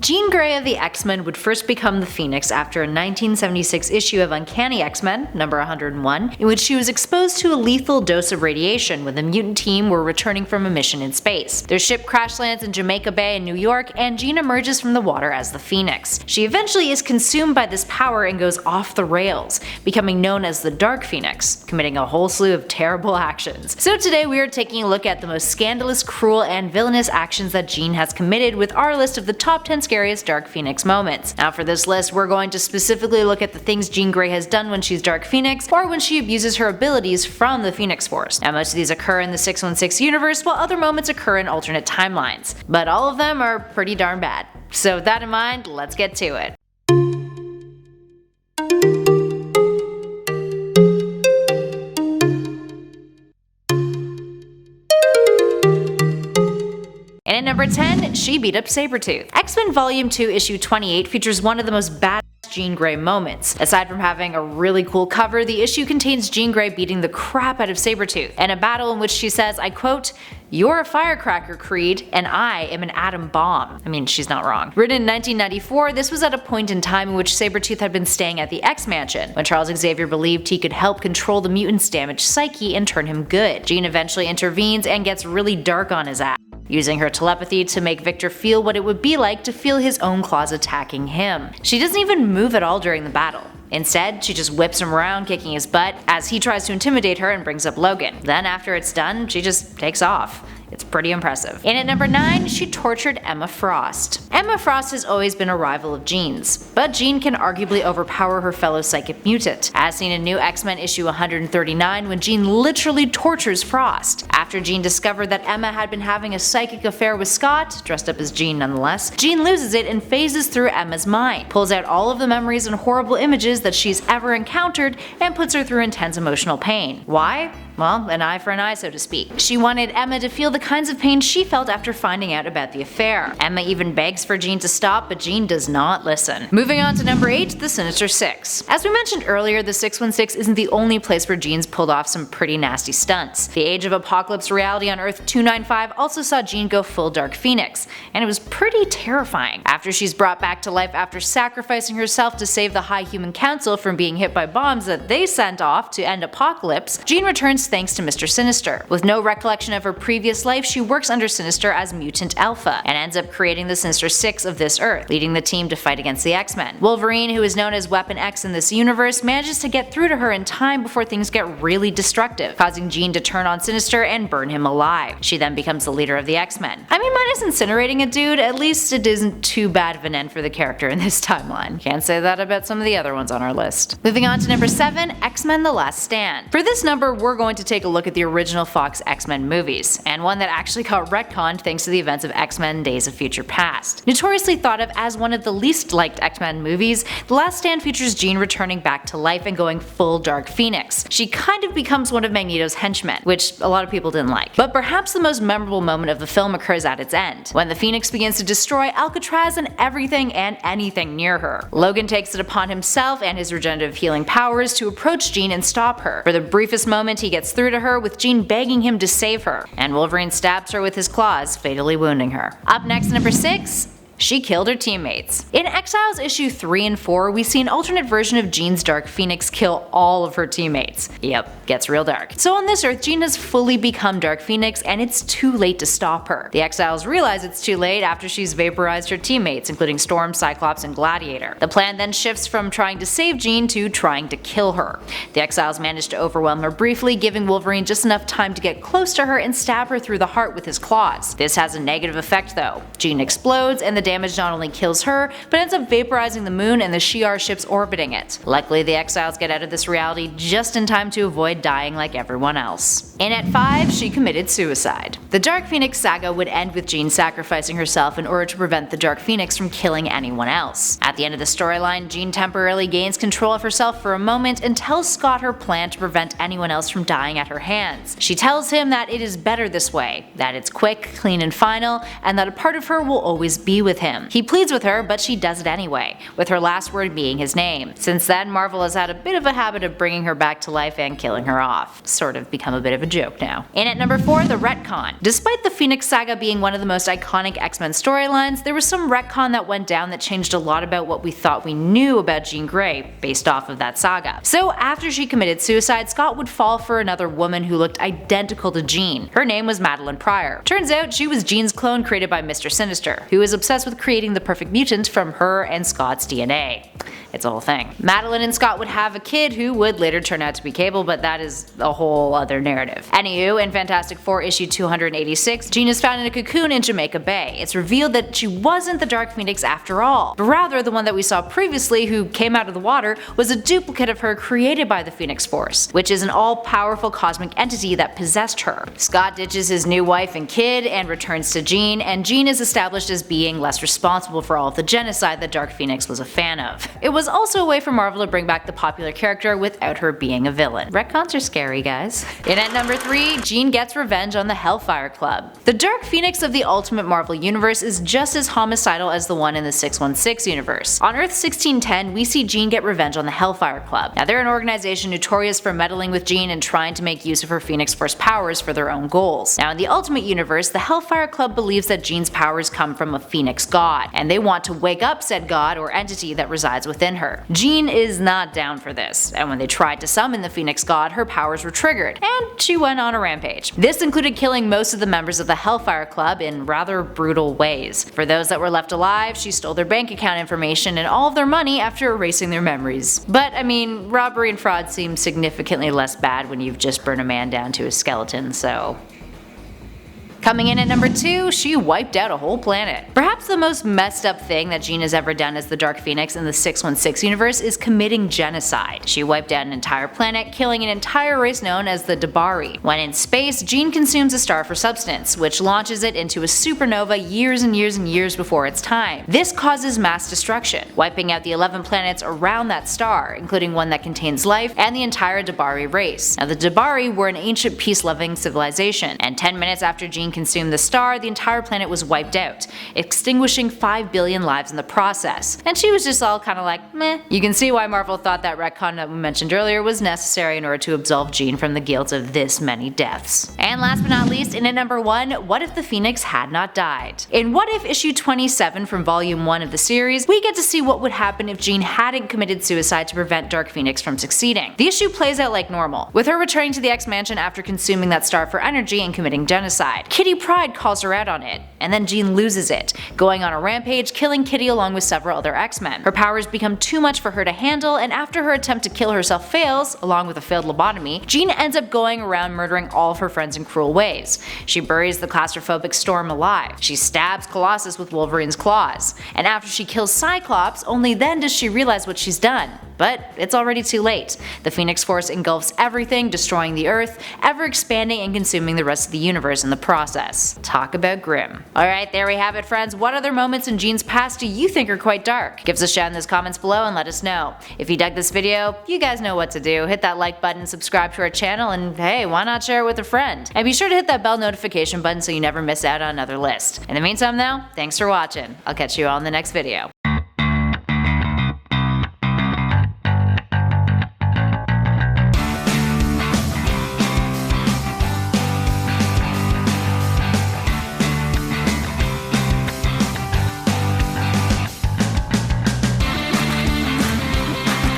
Jean Grey of the X-Men would first become the Phoenix after a 1976 issue of Uncanny X-Men, number 101, in which she was exposed to a lethal dose of radiation when the mutant team were returning from a mission in space. Their ship crash lands in Jamaica Bay in New York, and Jean emerges from the water as the Phoenix. She eventually is consumed by this power and goes off the rails, becoming known as the Dark Phoenix, committing a whole slew of terrible actions. So today we are taking a look at the most scandalous, cruel, and villainous actions that Jean has committed with our list of the top 10 scariest Dark Phoenix moments. Now for this list, we're going to specifically look at the things Jean Grey has done when she's Dark Phoenix, or when she abuses her abilities from the Phoenix Force. Now most of these occur in the 616 universe, while other moments occur in alternate timelines. But all of them are pretty darn bad. So with that in mind, let's get to it. And at number 10, she beat up Sabretooth. X-Men Volume 2 Issue 28 features one of the most badass Jean Grey moments. Aside from having a really cool cover, the issue contains Jean Grey beating the crap out of Sabretooth, in a battle in which she says, I quote, "You're a firecracker, Creed, and I am an atom bomb." I mean, she's not wrong. Written in 1994, this was at a point in time in which Sabretooth had been staying at the X-Mansion, when Charles Xavier believed he could help control the mutant's damaged psyche and turn him good. Jean eventually intervenes and gets really dark on his ass, using her telepathy to make Victor feel what it would be like to feel his own claws attacking him. She doesn't even move at all during the battle. Instead, she just whips him around, kicking his butt, as he tries to intimidate her and brings up Logan. Then after it's done, she just takes off. It's pretty impressive. And at number 9, she tortured Emma Frost. Emma Frost has always been a rival of Jean's, but Jean can arguably overpower her fellow psychic mutant, as seen in New X-Men issue 139 when Jean literally tortures Frost. After Jean discovered that Emma had been having a psychic affair with Scott, dressed up as Jean nonetheless, Jean loses it and phases through Emma's mind, pulls out all of the memories and horrible images that she's ever encountered, and puts her through intense emotional pain. Why? Well, an eye for an eye, so to speak. She wanted Emma to feel the kinds of pain she felt after finding out about the affair. Emma even begs for Jean to stop, but Jean does not listen. Moving on to number 8, the Sinister Six. As we mentioned earlier, the 616 isn't the only place where Jean's pulled off some pretty nasty stunts. The Age of Apocalypse reality on Earth 295 also saw Jean go full Dark Phoenix, and it was pretty terrifying. After she's brought back to life after sacrificing herself to save the High Human Council from being hit by bombs that they sent off to end Apocalypse, Jean returns thanks to Mr. Sinister. With no recollection of her previous life, she works under Sinister as Mutant Alpha, and ends up creating the Sinister Six of this Earth, leading the team to fight against the X-Men. Wolverine, who is known as Weapon X in this universe, manages to get through to her in time before things get really destructive, causing Jean to turn on Sinister and burn him alive. She then becomes the leader of the X-Men. I mean, minus incinerating a dude, at least it isn't too bad of an end for the character in this timeline. Can't say that about some of the other ones on our list. Moving on to number 7, X-Men The Last Stand. For this number, we're going to take a look at the original Fox X-Men movies, and one that actually got retconned thanks to the events of X-Men Days of Future Past. Notoriously thought of as one of the least liked X-Men movies, The Last Stand features Jean returning back to life and going full Dark Phoenix. She kind of becomes one of Magneto's henchmen, which a lot of people didn't like. But perhaps the most memorable moment of the film occurs at its end, when the Phoenix begins to destroy Alcatraz and everything and anything near her. Logan takes it upon himself and his regenerative healing powers to approach Jean and stop her. For the briefest moment, he gets through to her, with Jean begging him to save her, and Wolverine stabs her with his claws, fatally wounding her. Up next, number 6. She killed her teammates. In Exiles issue 3 and 4, we see an alternate version of Jean's Dark Phoenix kill all of her teammates. Yep, gets real dark. So on this Earth, Jean has fully become Dark Phoenix, and it's too late to stop her. The Exiles realize it's too late after she's vaporized her teammates, including Storm, Cyclops, and Gladiator. The plan then shifts from trying to save Jean to trying to kill her. The Exiles manage to overwhelm her briefly, giving Wolverine just enough time to get close to her and stab her through the heart with his claws. This has a negative effect though. Jean explodes, and the damage not only kills her, but ends up vaporizing the moon and the Shi'ar ships orbiting it. Luckily, the Exiles get out of this reality just in time to avoid dying like everyone else. And at 5, she committed suicide. The Dark Phoenix saga would end with Jean sacrificing herself in order to prevent the Dark Phoenix from killing anyone else. At the end of the storyline, Jean temporarily gains control of herself for a moment and tells Scott her plan to prevent anyone else from dying at her hands. She tells him that it is better this way, that it's quick, clean, and final, and that a part of her will always be with with him. He pleads with her, but she does it anyway, with her last word being his name. Since then, Marvel has had a bit of a habit of bringing her back to life and killing her off. Sort of become a bit of a joke now. In at number 4, the retcon. Despite the Phoenix Saga being one of the most iconic X-Men storylines, there was some retcon that went down that changed a lot about what we thought we knew about Jean Grey based off of that saga. So after she committed suicide, Scott would fall for another woman who looked identical to Jean. Her name was Madeline Pryor. Turns out she was Jean's clone created by Mr. Sinister, who is obsessed with creating the perfect mutant from her and Scott's DNA. It's a whole thing. Madeline and Scott would have a kid who would later turn out to be Cable, but that is a whole other narrative. Anywho, in Fantastic Four issue 286, Jean is found in a cocoon in Jamaica Bay. It's revealed that she wasn't the Dark Phoenix after all, but rather the one that we saw previously who came out of the water was a duplicate of her created by the Phoenix Force, which is an all-powerful cosmic entity that possessed her. Scott ditches his new wife and kid and returns to Jean, and Jean is established as being less responsible for all of the genocide that Dark Phoenix was a fan of. It was also a way for Marvel to bring back the popular character without her being a villain. Retcons are scary, guys. In at number 3, Jean gets revenge on the HELLFIRE Club. The Dark Phoenix of the Ultimate Marvel Universe is just as homicidal as the one in the 616 universe. On Earth 1610, we see Jean get revenge on the HELLFIRE Club. Now, they're an organization notorious for meddling with Jean and trying to make use of her Phoenix Force powers for their own goals. Now, in the Ultimate Universe, the HELLFIRE Club believes that Jean's powers come from a Phoenix god, and they want to wake up said god or entity that resides within her. Jean is not down for this, and when they tried to summon the Phoenix god, her powers were triggered, and she went on a rampage. This included killing most of the members of the HELLFIRE Club in rather brutal ways. For those that were left alive, she stole their bank account information and all of their money after erasing their memories. But I mean, robbery and fraud seem significantly less bad when you've just burned a man down to a skeleton, so... Coming in at number 2, she wiped out a whole planet. Perhaps the most messed up thing that Jean has ever done as the Dark Phoenix in the 616 universe is committing genocide. She wiped out an entire planet, killing an entire race known as the Dabari. When in space, Jean consumes a star for substance, which launches it into a supernova years and years and years before its time. This causes mass destruction, wiping out the 11 planets around that star, including one that contains life, and the entire Dabari race. Now, the Dabari were an ancient peace-loving civilization, and 10 minutes after Jean consumed the star, the entire planet was wiped out, extinguishing 5 billion lives in the process. And she was just all kinda like, meh. You can see why Marvel thought that retcon that we mentioned earlier was necessary in order to absolve Jean from the guilt of this many deaths. And last but not least, in at number 1, what if the Phoenix had not died? In What If issue 27 from volume 1 of the series, we get to see what would happen if Jean hadn't committed suicide to prevent Dark Phoenix from succeeding. The issue plays out like normal, with her returning to the X-Mansion after consuming that star for energy and committing genocide. Kitty Pryde calls her out on it, and then Jean loses it, going on a rampage, killing Kitty along with several other X-Men. Her powers become too much for her to handle, and after her attempt to kill herself fails, along with a failed lobotomy, Jean ends up going around murdering all of her friends in cruel ways. She buries the claustrophobic Storm alive, she stabs Colossus with Wolverine's claws, and after she kills Cyclops, only then does she realize what she's done. But it's already too late. The Phoenix Force engulfs everything, destroying the Earth, ever expanding and consuming the rest of the universe in the process. Talk about grim. Alright, there we have it, friends. What other moments in Jean's past do you think are quite dark? Give us a shout in those comments below and let us know. If you dug this video, you guys know what to do. Hit that like button, subscribe to our channel, and hey, why not share it with a friend? And be sure to hit that bell notification button so you never miss out on another list. In the meantime though, thanks for watching. I'll catch you all in the next video.